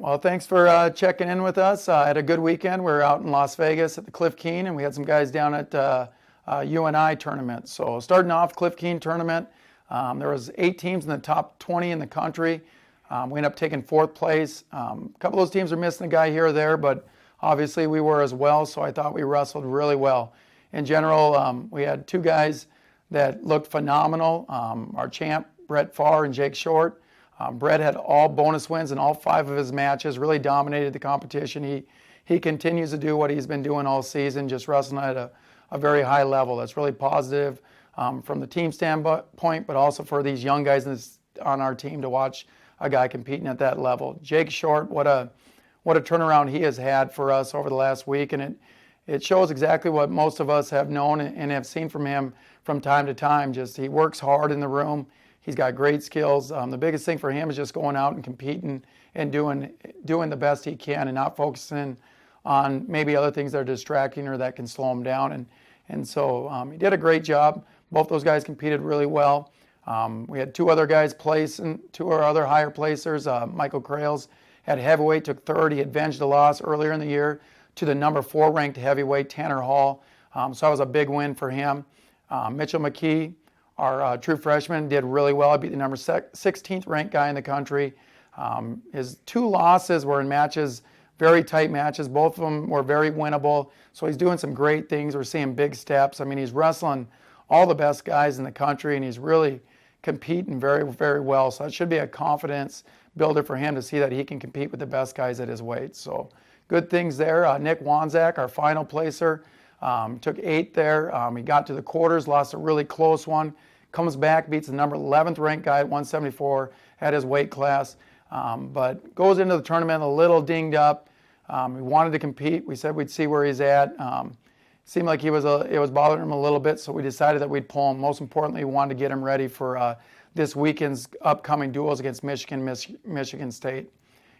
Well, thanks for checking in with us. I had a good weekend. We were out in Las Vegas at the Cliff Keen, and we had some guys down at UNI tournament. So starting off, Cliff Keen tournament, there was 8 teams in the top 20 in the country. We ended up taking 4th place. A couple of those teams are missing a guy here or there, but obviously we were as well, so I thought we wrestled really well. In general, we had 2 guys that looked phenomenal. Our champ, Brett Farr and Jake Short. Brett had all bonus wins in all 5 of his matches, really dominated the competition. He continues to do what he's been doing all season, just wrestling at a very high level. That's really positive from the team standpoint, but also for these young guys on our team to watch a guy competing at that level. Jake Short, what a turnaround he has had for us over the last week, and it shows exactly what most of us have known and have seen from him from time to time. Just he works hard in the room. He's got great skills. The biggest thing for him is just going out and competing and doing the best he can and not focusing on maybe other things that are distracting or that can slow him down. And so he did a great job. Both those guys competed really well. We had 2 other guys place, and 2 of our other higher placers. Michael Krales at heavyweight took 3rd. He avenged a loss earlier in the year to the number 4 ranked heavyweight, Tanner Hall. So that was a big win for him. Mitchell McKee, our true freshman, did really well. He beat the number 16th ranked guy in the country. His 2 losses were in matches, very tight matches. Both of them were very winnable. So he's doing some great things. We're seeing big steps. I mean, he's wrestling all the best guys in the country, and he's really competing very, very well. So it should be a confidence builder for him to see that he can compete with the best guys at his weight. So good things there. Nick Wanzak, our final placer, took 8th there. He got to the quarters, lost a really close one. Comes back, beats the number 11th ranked guy at 174 at his weight class, but goes into the tournament a little dinged up. He wanted to compete. We said we'd see where he's at. Seemed like it was bothering him a little bit, so we decided that we'd pull him. Most importantly, we wanted to get him ready for this weekend's upcoming duels against Michigan State.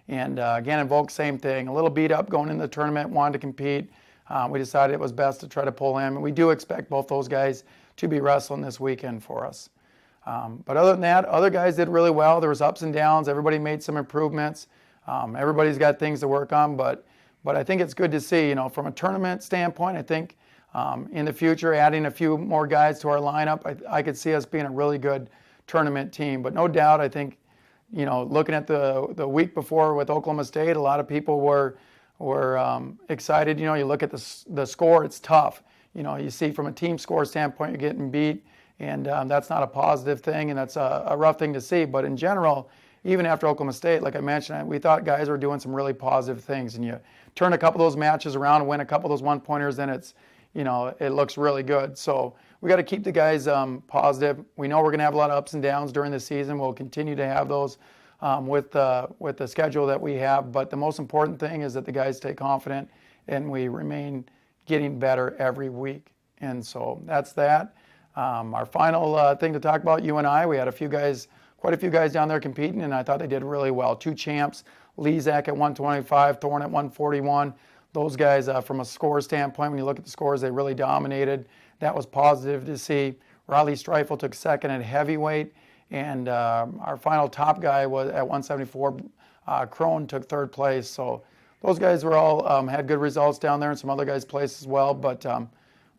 And again, in Volk, same thing. A little beat up going into the tournament, wanted to compete. We decided it was best to try to pull him. And we do expect both those guys to be wrestling this weekend for us. But other than that, other guys did really well. There was ups and downs. Everybody made some improvements. Everybody's got things to work on, but I think it's good to see, from a tournament standpoint. I think in the future, adding a few more guys to our lineup, I could see us being a really good tournament team. But no doubt, I think, looking at the week before with Oklahoma State, a lot of people were excited. You look at the score, it's tough. You see from a team score standpoint, you're getting beat, and that's not a positive thing, and that's a rough thing to see. But in general, even after Oklahoma State, like I mentioned, we thought guys were doing some really positive things, and you turn a couple of those matches around and win a couple of those 1-pointers, then it's, it looks really good. So we got to keep the guys positive. We know we're going to have a lot of ups and downs during the season. We'll continue to have those with the schedule that we have. But the most important thing is that the guys stay confident and we remain getting better every week. And so that's that. Our final thing to talk about, UNI, we had quite a few guys down there competing, and I thought they did really well. 2 champs, Lezak at 125, Thorne at 141. Those guys, from a score standpoint, when you look at the scores, they really dominated. That was positive to see. Riley Streifel took 2nd at heavyweight, and our final top guy was at 174. Crone took 3rd place. So those guys were all had good results down there, and some other guys placed as well, but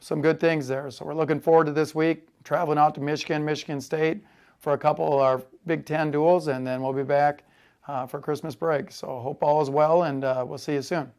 some good things there. So we're looking forward to this week, traveling out to Michigan State for a couple of our Big Ten duels, and then we'll be back for Christmas break. So hope all is well, and we'll see you soon.